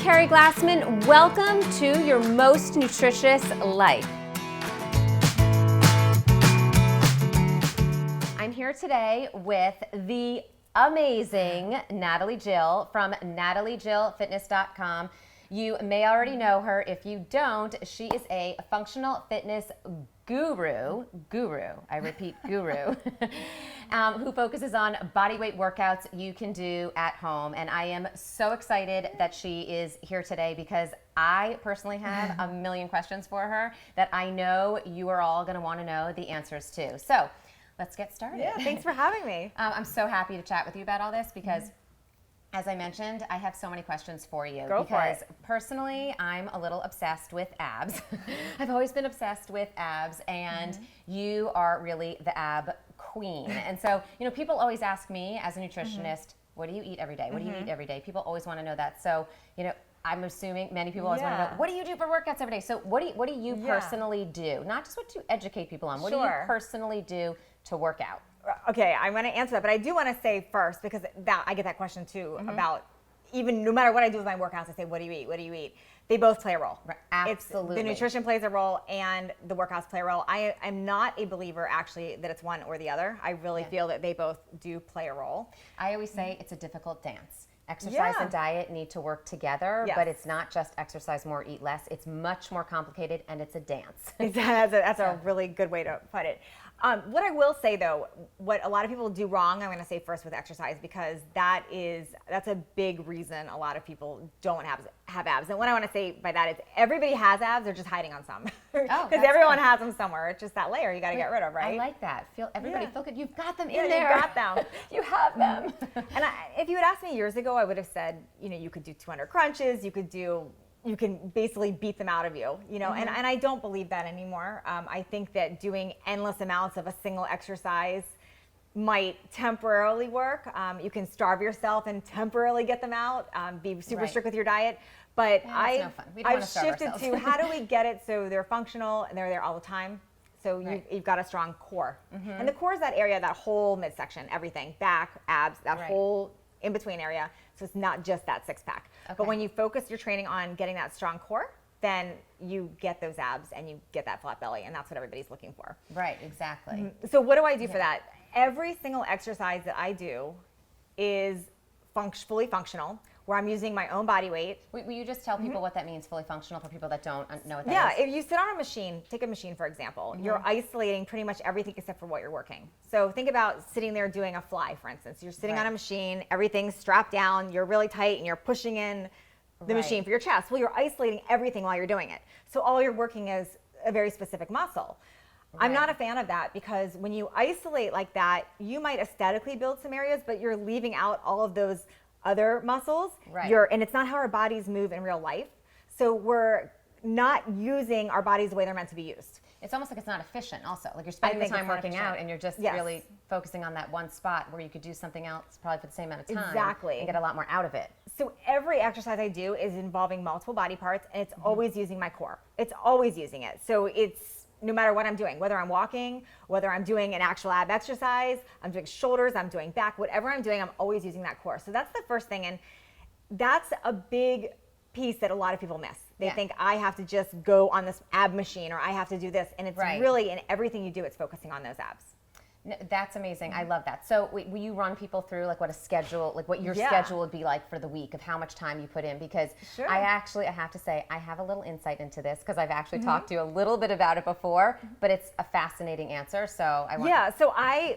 Keri Glassman. Welcome to your most nutritious life. I'm here today with the amazing Natalie Jill from nataliejillfitness.com. You may already know her. If you don't, she is a functional fitness guru, I repeat, guru, who focuses on body weight workouts you can do at home. And I am so excited that she is here today because I personally have a million questions for her that I know you are all going to want to know the answers to. So let's get started. Yeah, thanks for having me. I'm so happy to chat with you about all this because as I mentioned, I have so many questions for you. Go for it. Because personally, I'm a little obsessed with abs. I've always been obsessed with abs, and you are really the ab queen. And so, you know, people always ask me as a nutritionist, what do you eat every day? What do you eat every day? People always want to know that. So, you know, I'm assuming many people always want to know, what do you do for workouts every day? So what do you personally do? Not just what to educate people on. What do you personally do to work out? Okay, I'm going to answer that, but I do want to say first, because I get that question too, about even no matter what I do with my workouts, I say, what do you eat? What do you eat? They both play a role. Right. Absolutely. The nutrition plays a role and the workouts play a role. I'm not a believer actually that it's one or the other. I really feel that they both do play a role. I always say it's a difficult dance. Exercise and diet need to work together, but it's not just exercise more, eat less. It's much more complicated, and it's a dance. That's a really good way to put it. What I will say though, what a lot of people do wrong, I'm going to say first with exercise, because that's a big reason a lot of people don't have abs. And what I want to say by that is everybody has abs, they're just hiding on some. Because everyone has them somewhere. It's just that layer you got to get rid of, right? I like that. Everybody feel good. You've got them in there. You got them. You have them. And if you had asked me years ago, I would have said, you know, you could do 200 crunches, you can basically beat them out of you, you know, and I don't believe that anymore. I think that doing endless amounts of a single exercise might temporarily work. You can starve yourself and temporarily get them out, be super strict with your diet. But I've shifted to how do we get it so they're functional and they're there all the time. So you've got a strong core. And the core is that area, that whole midsection, everything, back, abs, that whole in-between area. So it's not just that six pack. But when you focus your training on getting that strong core, then you get those abs and you get that flat belly, and that's what everybody's looking for. Right, exactly. So what do I do for that? Every single exercise that I do is fully functional, where I'm using my own body weight. Will you just tell people what that means, fully functional, for people that don't know what that is? Yeah, if you sit on a machine, take a machine for example, you're isolating pretty much everything except for what you're working. So think about sitting there doing a fly, for instance. You're sitting on a machine, everything's strapped down, you're really tight, and you're pushing in the machine for your chest. Well, you're isolating everything while you're doing it. So all you're working is a very specific muscle. I'm not a fan of that, because when you isolate like that, you might aesthetically build some areas, but you're leaving out all of those other muscles. And it's not how our bodies move in real life. So we're not using our bodies the way they're meant to be used. It's almost like it's not efficient also. Like you're spending the time working out and you're just really focusing on that one spot where you could do something else probably for the same amount of time and get a lot more out of it. So every exercise I do is involving multiple body parts, and it's always using my core. It's always using it. So it's no matter what I'm doing, whether I'm walking, whether I'm doing an actual ab exercise, I'm doing shoulders, I'm doing back, whatever I'm doing, I'm always using that core. So that's the first thing. And that's a big piece that a lot of people miss. They think I have to just go on this ab machine, or I have to do this. And it's really in everything you do, it's focusing on those abs. No, that's amazing. I love that. So will you run people through like what a schedule, like what your schedule would be like for the week, of how much time you put in? Because I have to say, I have a little insight into this, because I've actually talked to you a little bit about it before, but it's a fascinating answer. So I want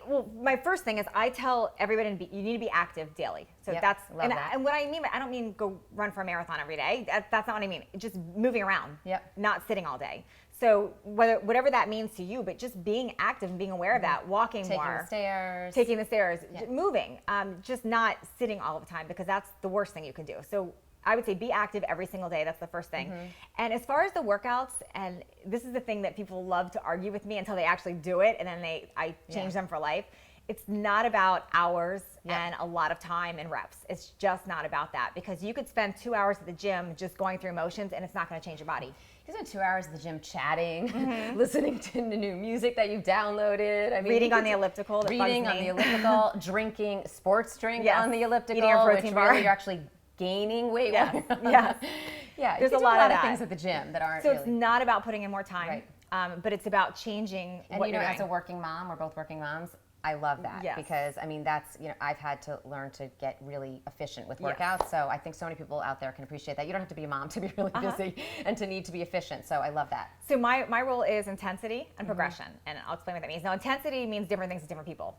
well, my first thing is I tell everybody you need to be active daily. So that's, and what I mean, I don't mean go run for a marathon every day. That's not what I mean. Just moving around, not sitting all day. So whatever that means to you, but just being active and being aware of that, walking more, taking the stairs, moving, just not sitting all the time, because that's the worst thing you can do. So I would say be active every single day. That's the first thing. And as far as the workouts, and this is the thing that people love to argue with me until they actually do it, and then I change them for life. It's not about hours and a lot of time and reps. It's just not about that, because you could spend 2 hours at the gym just going through motions, and it's not going to change your body. You spend 2 hours at the gym chatting, listening to the new music that you've downloaded. I mean, reading on the elliptical. Drinking sports drink on the elliptical. Eating a protein bar. Really you're actually gaining weight. Yes. Yes. Yeah. There's you a do lot of that. things at the gym that aren't So really. it's not about putting in more time, Right. but it's about changing And what you know, you're as a doing. working mom, we're both working moms. I love that Yes. because I mean that's I've had to learn to get really efficient with Yes. workouts. So I think so many people out there can appreciate that. You don't have to be a mom to be really busy and to need to be efficient. So I love that. So my rule is intensity and progression, and I'll explain what that means. Now, intensity means different things to different people.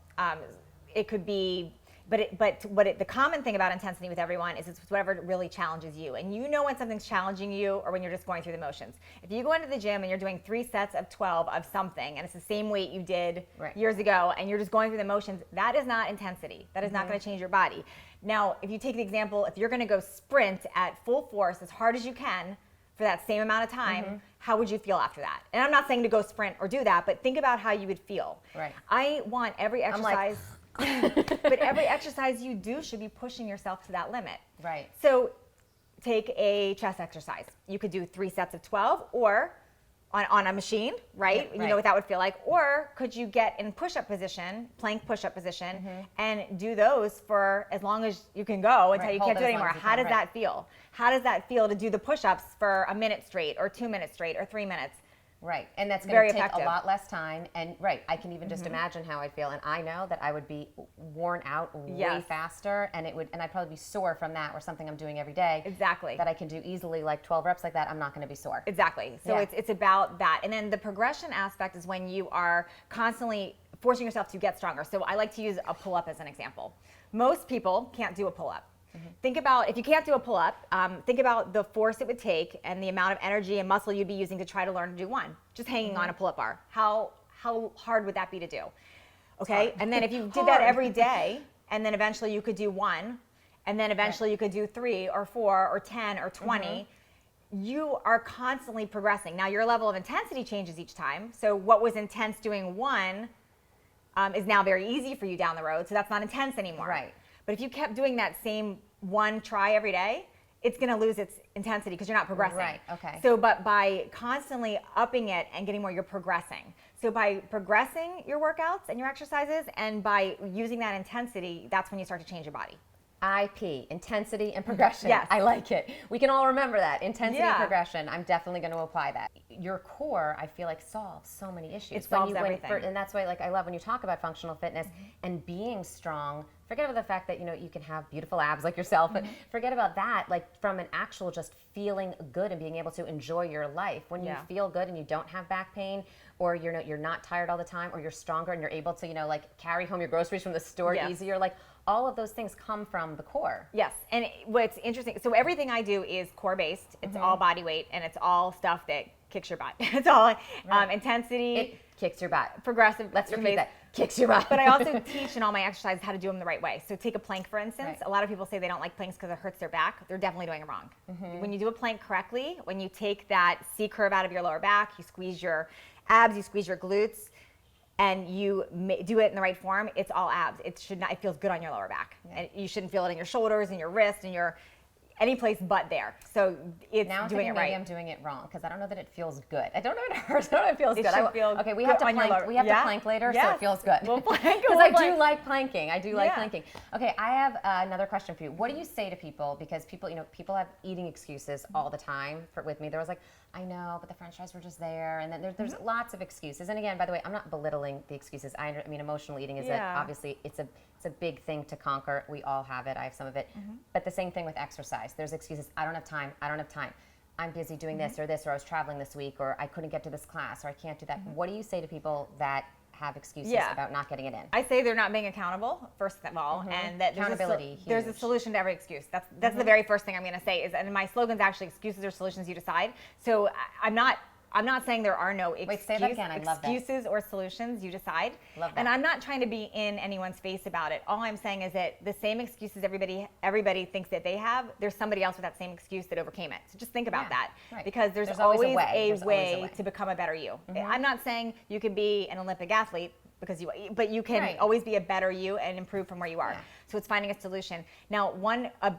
It could be, the common thing about intensity with everyone is it's whatever really challenges you. And you know when something's challenging you or when you're just going through the motions. If you go into the gym and you're doing 3 sets of 12 of something, and it's the same weight you did years ago, and you're just going through the motions, that is not intensity. That is not going to change your body. Now, if you take the example, if you're going to go sprint at full force as hard as you can for that same amount of time, how would you feel after that? And I'm not saying to go sprint or do that, but think about how you would feel. Right. I want every exercise, but every exercise you do should be pushing yourself to that limit. Right. So take a chest exercise. You could do 3 sets of 12 or on a machine, right? Yeah, You know what that would feel like. Or could you get in push-up position, plank push-up position, and do those for as long as you can go until you Hold can't do it it as long anymore. as you How can, does that feel? How does that feel to do the push-ups for a minute straight or 2 minutes straight or 3 minutes? Right, and that's going Very to take effective. a lot less time. And I can even just imagine how I'd feel, and I know that I would be worn out way Yes. faster, and I'd probably be sore from that, or something I'm doing every day. Exactly. That I can do easily, like 12 reps like that. I'm not going to be sore. Exactly. So Yeah. it's about that. And then the progression aspect is when you are constantly forcing yourself to get stronger. So I like to use a pull-up as an example. Most people can't do a pull-up. Think about, if you can't do a pull-up, think about the force it would take and the amount of energy and muscle you'd be using to try to learn to do one. Just hanging on a pull-up bar. How hard would that be to do? Okay, and then if you did that every day, and then eventually you could do 1, and then eventually you could do 3 or 4 or 10 or 20, you are constantly progressing. Now your level of intensity changes each time. So what was intense doing 1 is now very easy for you down the road. So that's not intense anymore. Right. But if you kept doing that same 1 try every day, it's going to lose its intensity because you're not progressing. Right, okay. So, but by constantly upping it and getting more, you're progressing. So by progressing your workouts and your exercises and by using that intensity, that's when you start to change your body. IP, intensity and progression. Yes. I like it. We can all remember that. Intensity and Yeah. progression. I'm definitely going to apply that. Your core, I feel like, solves so many issues. It solves everything. And that's why, like, I love when you talk about functional fitness and being strong. Forget about the fact that, you can have beautiful abs like yourself, but forget about that. Like, from an actual just feeling good and being able to enjoy your life. When you feel good and you don't have back pain, or you're not tired all the time, or you're stronger and you're able to, like, carry home your groceries from the store easier, like, all of those things come from the core. Yes, and what's interesting, so everything I do is core based. It's all body weight, and it's all stuff that kicks your butt. It's all intensity. It kicks your butt. Progressive. Let's repeat that. Kicks your butt. But I also teach in all my exercises how to do them the right way. So take a plank, for instance. Right. A lot of people say they don't like planks because it hurts their back. They're definitely doing it wrong. When you do a plank correctly, when you take that C curve out of your lower back, you squeeze your abs, you squeeze your glutes, and you do it in the right form, it's all abs. It feels good on your lower back. And you shouldn't feel it in your shoulders and your wrist and any place but there. So it's now I'm doing thinking it right. maybe I'm doing it wrong because I don't know that it feels good. I don't know if it hurts. I don't know if it feels It good. should feel Okay, we good have to on your plank. lower- We have to Yeah. plank later, so Yes. it feels good. We'll plank. Because I do like planking. I do like Yeah. planking. Okay, I have another question for you. What do you say to people? Because people have eating excuses all the time. With me, there was like, I know, but the French fries were just there, and then there's lots of excuses. And again, by the way, I'm not belittling the excuses. I mean, emotional eating is obviously it's a big thing to conquer. We all have it. I have some of it. But the same thing with exercise. There's excuses. I don't have time. I'm busy doing this, or I was traveling this week, or I couldn't get to this class, or I can't do that. What do you say to people that have excuses about not getting it in? I say they're not being accountable, first of all, and that Accountability, there's a solution to every excuse. That's the very first thing I'm going to say and my slogan's actually excuses or solutions, you decide. So I'm not saying there are no say that again. I love that. excuses or solutions, you decide. Love that. And I'm not trying to be in anyone's face about it. All I'm saying is that the same excuses everybody thinks that they have, there's somebody else with that same excuse that overcame it. So just think about that. Right. Because there's always always a way. to become a better you. I'm not saying you can be an Olympic athlete but you can always be a better you and improve from where you are. Yeah. So it's finding a solution. Now,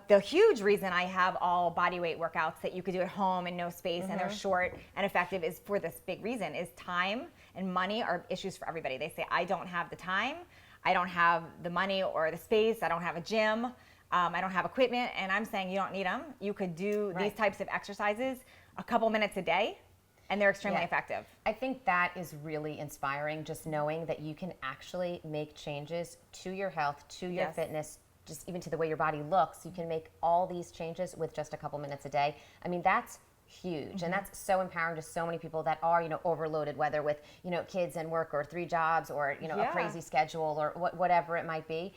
the huge reason I have all body weight workouts that you could do at home in no space and they're short and effective is for this big reason is time and money are issues for everybody. They say, I don't have the time, I don't have the money or the space, I don't have a gym, I don't have equipment, and I'm saying you don't need them. You could do these types of exercises a couple minutes a day, and they're extremely effective. I think that is really inspiring, just knowing that you can actually make changes to your health, to your fitness, just even to the way your body looks. You can make all these changes with just a couple minutes a day. I mean, that's huge. And that's so empowering to so many people that are, overloaded, whether with, kids and work or 3 jobs or, a crazy schedule or whatever it might be.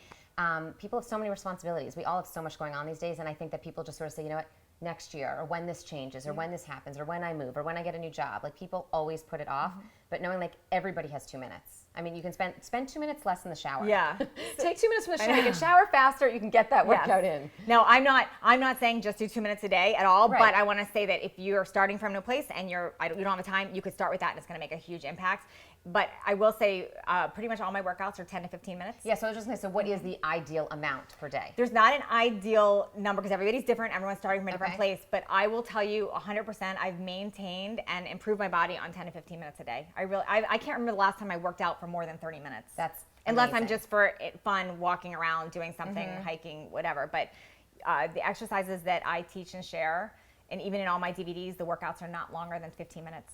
People have so many responsibilities. We all have so much going on these days. And I think that people just sort of say, you know what, next year, or when this changes, or when this happens, or when I move, or when I get a new job. Like, people always put it off, but knowing like everybody has 2 minutes. I mean, you can spend 2 minutes less in the shower. Yeah. Take 2 minutes from the shower. You can shower faster. You can get that workout in. No, I'm not saying just do 2 minutes a day at all, but I want to say that if you're starting from no place and you don't have the time, you could start with that, and it's going to make a huge impact. But I will say pretty much all my workouts are 10 to 15 minutes. Yeah, so I was just going to say, what is the ideal amount per day? There's not an ideal number because everybody's different. Everyone's starting from a different place. But I will tell you 100% I've maintained and improved my body on 10 to 15 minutes a day. I can't remember the last time I worked out for more than 30 minutes. That's Unless amazing. I'm just for fun, walking around, doing something, hiking, whatever. But the exercises that I teach and share, and even in all my DVDs, the workouts are not longer than 15 minutes.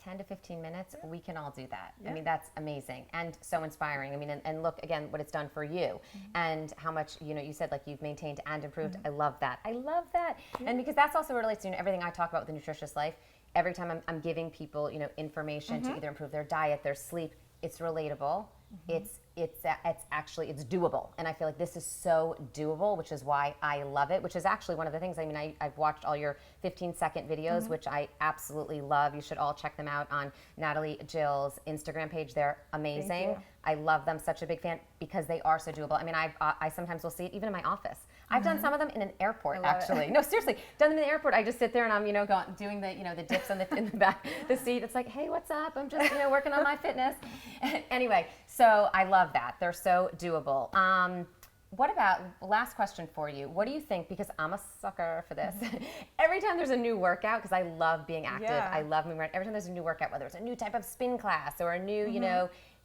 10 to 15 minutes, we can all do that. I mean, that's amazing and so inspiring. I mean, and look, again, what it's done for you and how much, you said like you've maintained and improved. I love that. I love that. And because that's also relates to everything I talk about with the Nutritious Life. Every time I'm giving people, information to either improve their diet, their sleep, it's relatable. It's actually doable, and I feel like this is so doable, which is why I love it. Which is actually one of the things. I mean, I've watched all your 15-second videos, which I absolutely love. You should all check them out on Natalie Jill's Instagram page. They're amazing. I love them. Such a big fan because they are so doable. I mean, I sometimes will see it even in my office. I've done some of them in an airport, actually. No, seriously, done them in the airport. I just sit there and I'm, doing the dips in the back, the seat. It's like, hey, what's up? I'm just, working on my fitness. Anyway, so I love that. They're so doable. What about, last question for you. What do you think, because I'm a sucker for this, every time there's a new workout, because I love being active, I love moving around, every time there's a new workout, whether it's a new type of spin class or a new,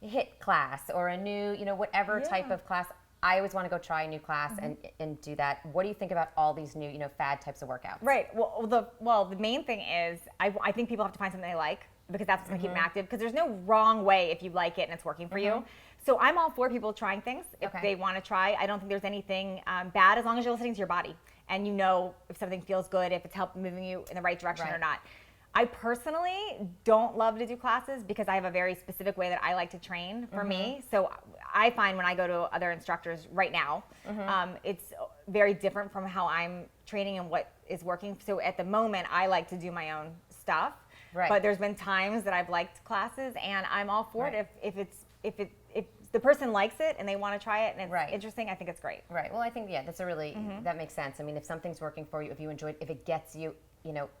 HIIT class or a new, whatever type of class, I always want to go try a new class and do that. What do you think about all these new, fad types of workouts? Right. Well, the main thing is I think people have to find something they like, because that's what's going to keep them active, because there's no wrong way if you like it and it's working for you. So I'm all for people trying things if they want to try. I don't think there's anything bad as long as you're listening to your body and if something feels good, if it's moving you in the right direction or not. I personally don't love to do classes because I have a very specific way that I like to train for me. So I find when I go to other instructors right now, it's very different from how I'm training and what is working. So at the moment, I like to do my own stuff. Right. But there's been times that I've liked classes, and I'm all for it if the person likes it and they want to try it and it's interesting. I think it's great. Right. Well, I think that's a really that makes sense. I mean, if something's working for you, if you enjoy it, if it gets you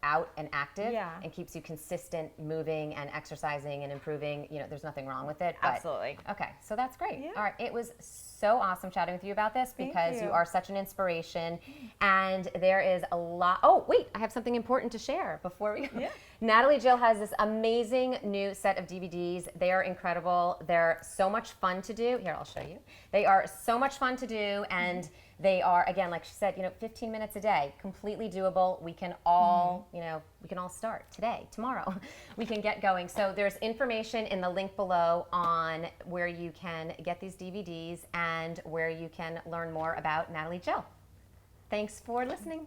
out and active and keeps you consistent, moving and exercising and improving, there's nothing wrong with it. But, absolutely. Okay, so that's great. Yeah. All right, it was so awesome chatting with you about this because you are such an inspiration, and there is a lot. Oh, wait, I have something important to share before we go. Natalie Jill has this amazing new set of DVDs. They are incredible. They're so much fun to do. Here, I'll show you. They are so much fun to do, and they are, again, like she said, 15 minutes a day, completely doable. We can all, we can all start today, tomorrow. We can get going. So there's information in the link below on where you can get these DVDs and where you can learn more about Natalie Jill. Thanks for listening.